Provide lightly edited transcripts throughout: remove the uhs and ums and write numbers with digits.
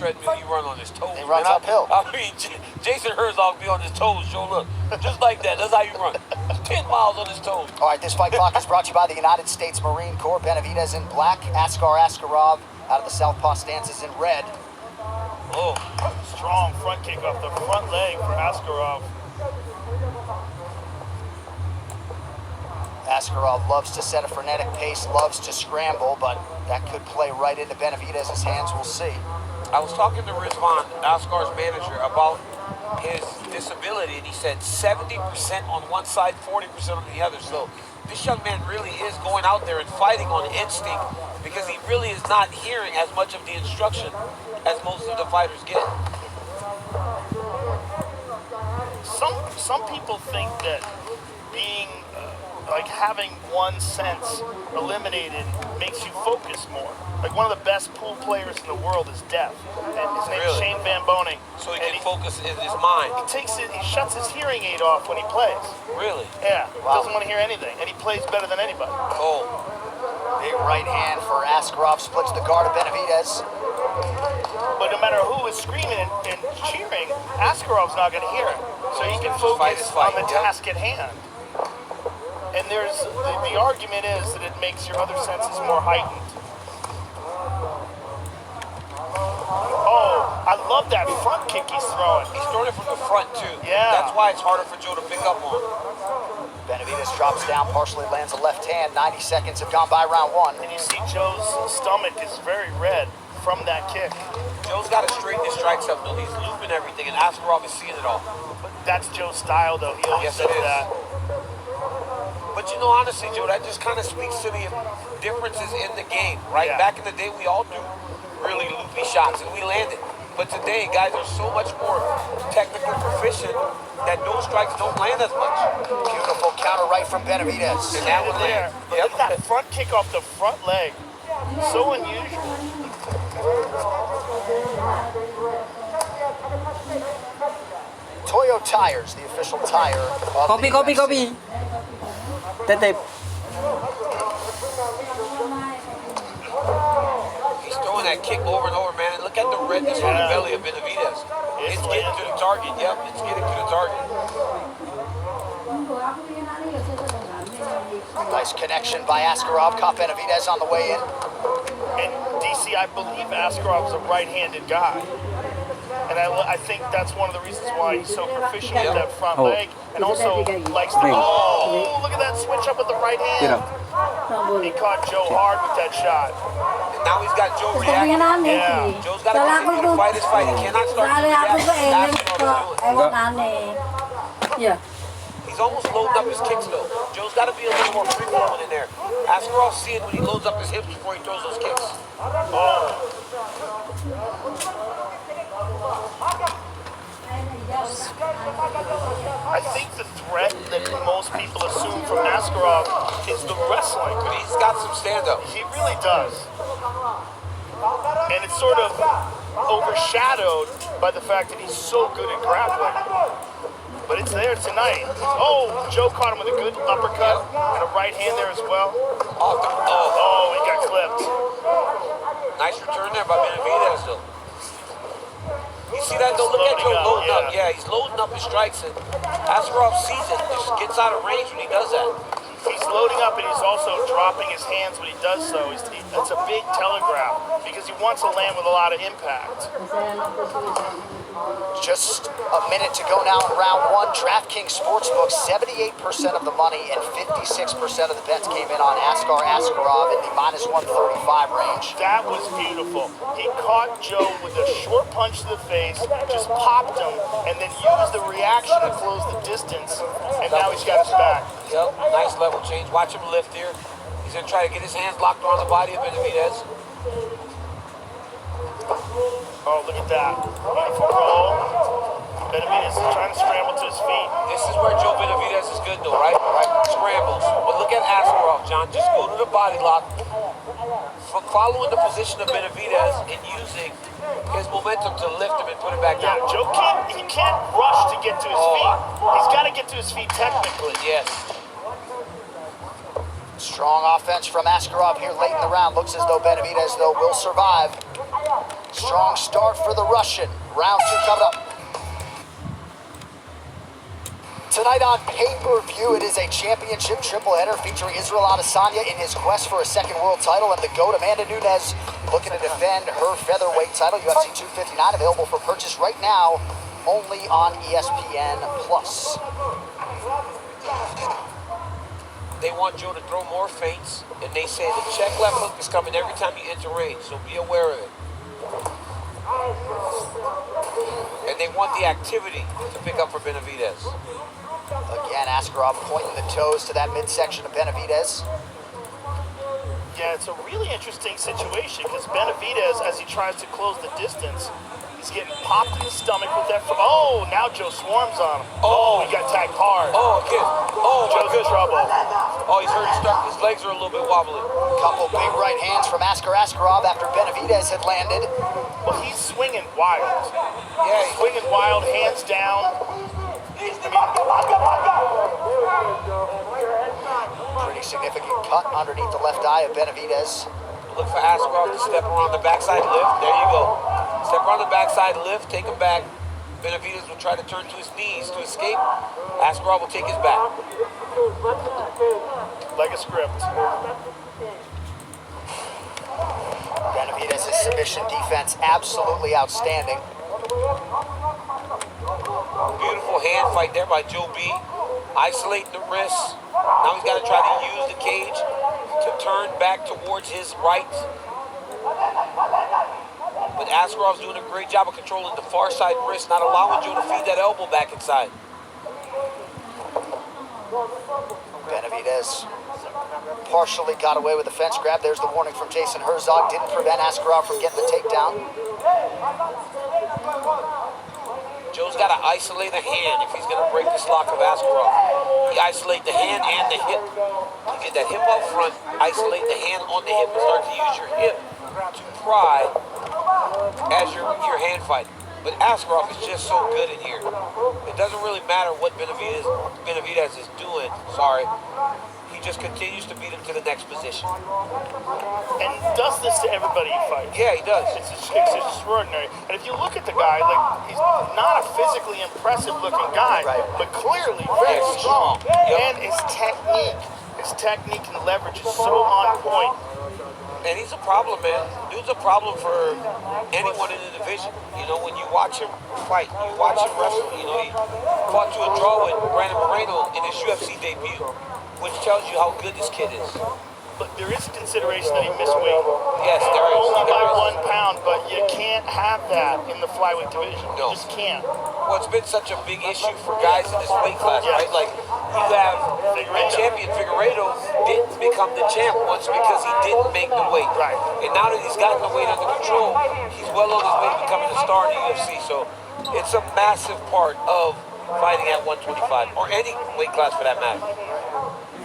treadmill, he run on his toes. He runs uphill. I mean, Jason Herzog be on his toes, Joe, look. Just like that, that's how you run. 10 miles on his toes. All right, this fight clock is brought to you by the United States Marine Corps. Benavidez in black, Askar Askarov out of the southpaw stances in red. Oh, strong front kick off the front leg for Askarov. Askarov loves to set a frenetic pace, loves to scramble, but that could play right into Benavidez's hands. We'll see. I was talking to Rizvan, Askar's manager, about his disability, and he said 70% on one side, 40% on the other. So this young man really is going out there and fighting on instinct because he really is not hearing as much of the instruction as most of the fighters get. Some people think that being like having one sense eliminated makes you focus more. Like one of the best pool players in the world is deaf, and his name is Shane Van Boning. So he can focus in his mind. He shuts his hearing aid off when he plays. Really? Yeah. Wow. Doesn't want to hear anything, and he plays better than anybody. Oh. Big right hand for Askarov, splits the guard of Benavidez. But no matter who is screaming and cheering, Askarov's not going to hear it. So he can focus on the task at hand. And there's the argument is that it makes your other senses more heightened. Oh, I love that front kick he's throwing. He's throwing it from the front too. Yeah. That's why it's harder for Joe to pick up on. Benavidez drops down, partially lands a left hand. 90 seconds have gone by round one. And you see Joe's stomach is very red from that kick. Joe's got to straighten his strikes up though. He's looping everything, and Askarov is seeing it all. But that's Joe's style though. He always does that. But you know, honestly, Joe, that just kind of speaks to the differences in the game, right? Yeah. Back in the day, we all do really loopy shots, and we landed. But today, guys are so much more technically proficient that those strikes don't land as much. Beautiful counter right from Benavidez. And that one there. Yep. Look at that front kick off the front leg. So unusual. Toyo Tires, the official tire of Copy. Tetep. He's throwing that kick over and over, man. And look at the redness on the belly of Benavidez. It's getting to the target. Yep, it's getting to the target. Nice connection by Askarov. Caught Benavidez on the way in. And DC, I believe Askarov's a right-handed guy. And I think that's one of the reasons why he's so proficient with that front leg. And also likes to... Oh, look at that switch up with the right hand. He caught Joe hard with that shot. And now he's got Joe reacting. Yeah. Joe's got to continue to fight his fight. He cannot start to react. Yeah. He's almost loading up his kicks, though. Joe's got to be a little more free-flowing in there. Askarov see it when he loads up his hips before he throws those kicks. Oh. I think the threat that most people assume from Askarov is the wrestling. But he's got some stand-up. He really does. And it's sort of overshadowed by the fact that he's so good at grappling. But it's there tonight. Oh, Joe caught him with a good uppercut and a right hand there as well. Oh, he got clipped. Nice return there by Benavidez, though. You see that, though? Look at Joe loading up. Yeah, he's loading up his strikes, and Askarov sees it, just gets out of range when he does that. He's loading up, and he's also dropping his hands when he does so. That's a big telegraph, because he wants to land with a lot of impact. Just a minute to go now in round one. DraftKings Sportsbook, 78% of the money and 56% of the bets came in on Askar Askarov in the -135 range. That was beautiful. He caught Joe with a short punch to the face, just popped him, and then used the reaction to close the distance, and now he's got his back. Yep, nice level change. Watch him lift here. He's going to try to get his hands locked around the body of Benavidez. Oh, look at that. Beautiful roll. Benavidez is trying to scramble to his feet. This is where Joe Benavidez is good, though, right? Scrambles. But look at Askarov, John. Just go to the body lock. Following the position of Benavidez and using his momentum to lift him and put him back down. Yeah, Joe can't rush to get to his feet. He's got to get to his feet technically. Yes. Strong offense from Askarov here late in the round. Looks as though Benavidez, though, will survive. Strong start for the Russian. Round 2 coming up. Tonight on pay-per-view, it is a championship tripleheader featuring Israel Adesanya in his quest for a second world title, and the GOAT Amanda Nunes looking to defend her featherweight title. UFC 259 available for purchase right now, only on ESPN+. They want Joe to throw more feints, and they say the check left hook is coming every time you enter range, so be aware of it. And they want the activity to pick up for Benavidez. Again, Askarov pointing the toes to that midsection of Benavidez. Yeah, it's a really interesting situation because Benavidez, as he tries to close the distance, he's getting popped in the stomach with that. Oh, now Joe swarms on him. Oh, he got tagged hard. Oh, again. Oh, Joe's in trouble. Oh, he's hurt. His legs are a little bit wobbly. Couple big right hands from Askarov after Benavidez had landed. Well, he's swinging wild. Yeah, He's swinging wild, hands down. Pretty significant cut underneath the left eye of Benavidez. Look for Askarov to step around the backside lift. There you go. Step around the backside lift, take him back. Benavidez will try to turn to his knees to escape. Askarov will take his back. Like a script. Benavidez's submission defense absolutely outstanding. Beautiful hand fight there by Joe B. Isolating the wrists. Now he's got to try to use the cage to turn back towards his right. But Askarov's doing a great job of controlling the far side wrist, not allowing Joe to feed that elbow back inside. Benavidez partially got away with the fence grab. There's the warning from Jason Herzog. Didn't prevent Askarov from getting the takedown. Joe's got to isolate a hand if he's going to break this lock of Askarov. He isolate the hand and the hip. You get that hip up front, isolate the hand on the hip, and start to use your hip to pry as your hand fight. But Askarov is just so good in here. It doesn't really matter what Benavidez is doing. Sorry. He just continues to beat him to the next position. And does this to everybody he fights. Yeah, he does. It's extraordinary. And if you look at the guy, like, he's not a physically impressive looking guy, Right. but clearly very Yeah, strong. Yep. And his technique and leverage is so on point. And he's a problem, man. Dude's a problem for anyone in the division. You know, when you watch him fight, you watch him wrestle. You know, he fought to a draw with Brandon Moreno in his UFC debut, which tells you how good this kid is. But there is consideration that he missed weight. Yes, there is. Only by There is. 1 pound, but you can't have that in the flyweight division. No. You just can't. Well, it's been such a big issue for guys in this weight class, Yes. right? Like, you have the champion Figueiredo didn't become the champ once because he didn't make the weight. Right. And now that he's gotten the weight under control, he's well on his way to becoming a star in the UFC. So it's a massive part of fighting at 125, or any weight class for that matter.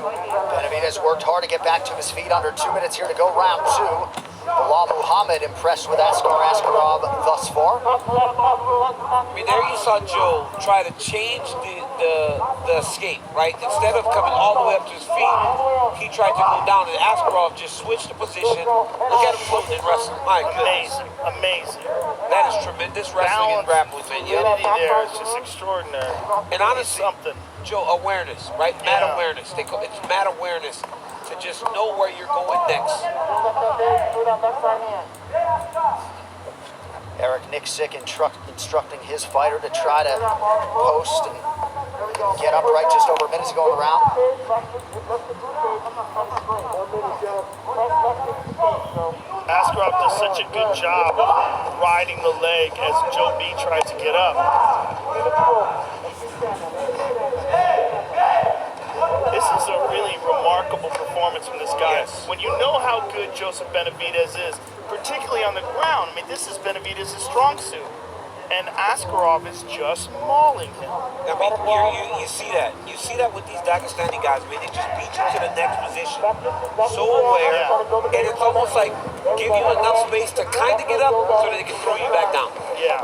Benavidez worked hard to get back to his feet. Under 2 minutes here to go, round 2. Bilal Muhammad impressed with Askarov thus far. I mean, there you saw Joe try to change the escape, right? Instead of coming all the way up to his feet, he tried to go down, and Askarov just switched the position. Look at him floating and wrestling. My goodness. Amazing. Amazing. That is tremendous wrestling and grappling, man. Yeah. Fluidity there is just extraordinary. And honestly, Something. Joe, awareness, right? Mad Yeah. awareness. It's mad awareness to just know where you're going next. Eric Nixick instructing his fighter to try to post and get upright just over a minute to go in the round. Askarov does such a good job of riding the leg as Joe B tries to get up. This is a really remarkable performance from this guy. Yes. When you know how good Joseph Benavidez is, particularly on the ground, I mean, this is Benavidez' strong suit. And Askarov is just mauling him. I mean, you see that. You see that with these Dagestani guys, man. They just beat you to the next position. So aware. Yeah. And it's almost like give you enough space to kind of get up so that they can throw you back down. Yeah.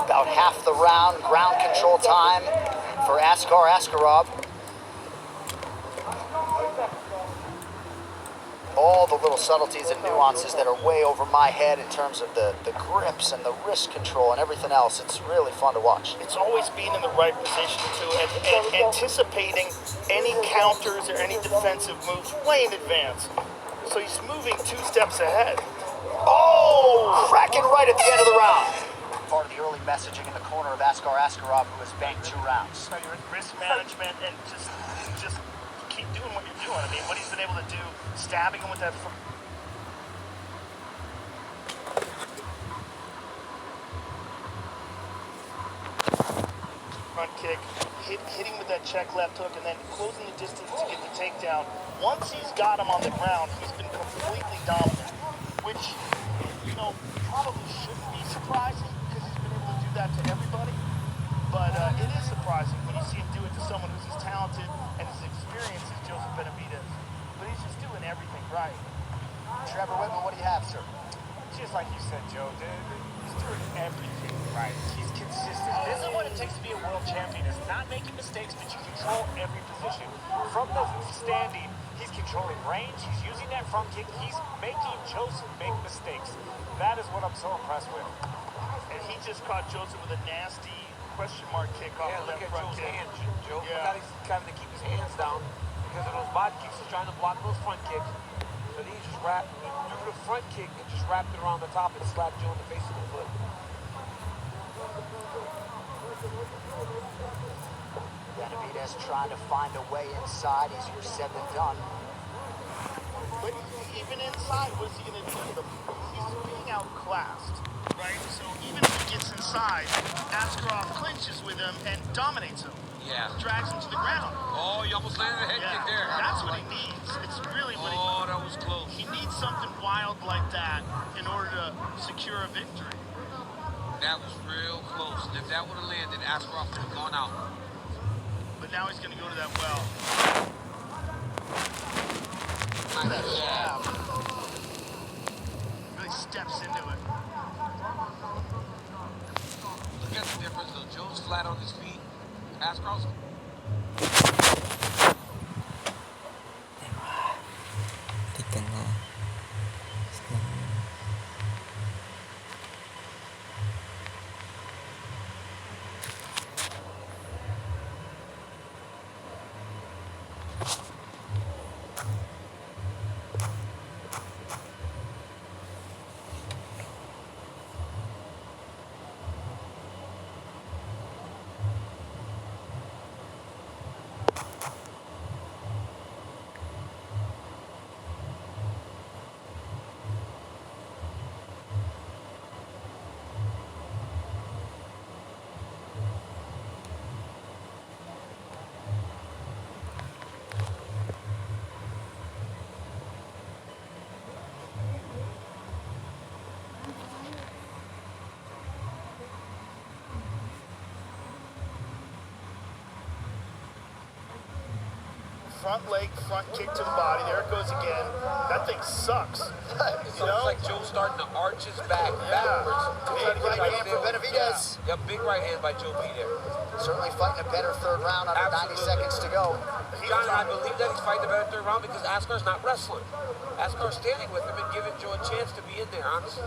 About half the round, ground control time for Askarov. all the little subtleties and nuances that are way over my head in terms of the grips and the wrist control and everything else. It's really fun to watch. It's always being in the right position, too, and anticipating any counters or any defensive moves way in advance. So he's moving 2 steps ahead. Oh! Cracking right at the end of the round. Part of the early messaging in the corner of Askarov, who has banked 2 rounds. So your risk management and just keep doing what you're doing. I mean, what he's been able to do, stabbing him with that front kick, hitting with that check left hook, and then closing the distance to get the takedown. Once he's got him on the ground, he's been completely dominant, which, you know, probably shouldn't be surprising because he's been able to do that to everybody. But it is surprising when you see him do it to someone who's as talented and as experienced as Joseph Benavidez. But he's just doing everything right. Trevor Whitman, what do you have, sir? Just like you said, Joe, he's doing everything right. He's consistent. This is what it takes to be a world champion, is not making mistakes, but you control every position. From the standing, he's controlling range, he's using that front kick, he's making Joseph make mistakes. That is what I'm so impressed with. And he just caught Joseph with a nasty question mark kick off of that look at front Joe's kick. hands, Joe. Yeah. He's trying to keep his hands down because of those body kicks. He's trying to block those front kicks. But he just threw the front kick and just wrapped it around the top and slapped Joe in the face with the foot. Benavidez trying to find a way inside. Easier said than done. But even inside, what's he going to do? He's being outclassed, right? So even if he gets inside, Askarov clinches with him and dominates him. Yeah. Drags him to the ground. Oh, you almost landed a head kick there. That's what he needs. It's really what that was close. he needs something wild like that in order to secure a victory. That was real close. And if that would have landed, Askarov would have gone out. But now he's going to go to that well. Yeah. Really steps into it. Look at the difference, though. Joe's flat on his feet. Askarov's di tengah. Front leg, front kick to the body. There it goes again. That thing sucks. So it's like Joe's starting to arch his back backwards. Big right hand for Benavidez. Yeah, big right hand by Joe B there. Certainly fighting a better third round under 90 seconds to go. John, and I believe that he's fighting a better third round because Askar's not wrestling. Askar's standing with him and giving Joe a chance to be in there, honestly.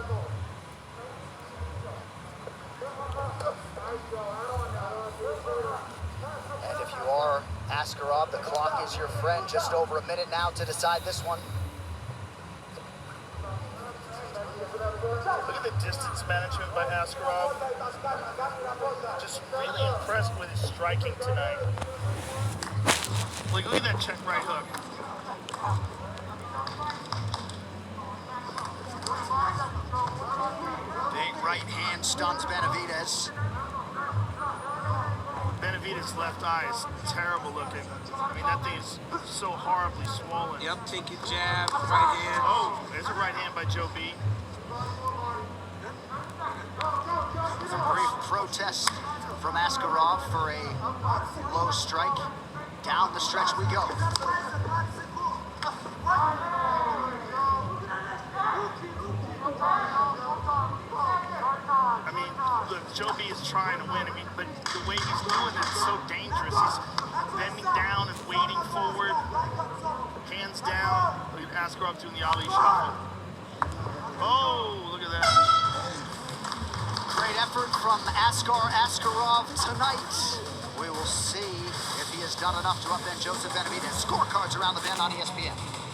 And if you are Askarov, the clock is your friend. Just over a minute now to decide this one. Look at the distance management by Askarov. Just really impressed with his striking tonight. Look at that check right hook. Big right hand stuns Benavidez. Benavidez' left eye is terrible looking. I mean, that thing is so horribly swollen. Yep, take your jab, right hand. Oh, there's a right hand by Joe B. Some brief protest from Askarov for a low strike. Down the stretch we go. I mean, look, Joe B is trying to win. I mean, but the way he's doing it is so dangerous. He's bending down and wading forward, hands down. Look at Askarov doing the Ali shuffle. Oh, look at that. Great effort from Askarov tonight. We will see if he has done enough to upend Joseph Benavidez. Scorecards around the bend on ESPN.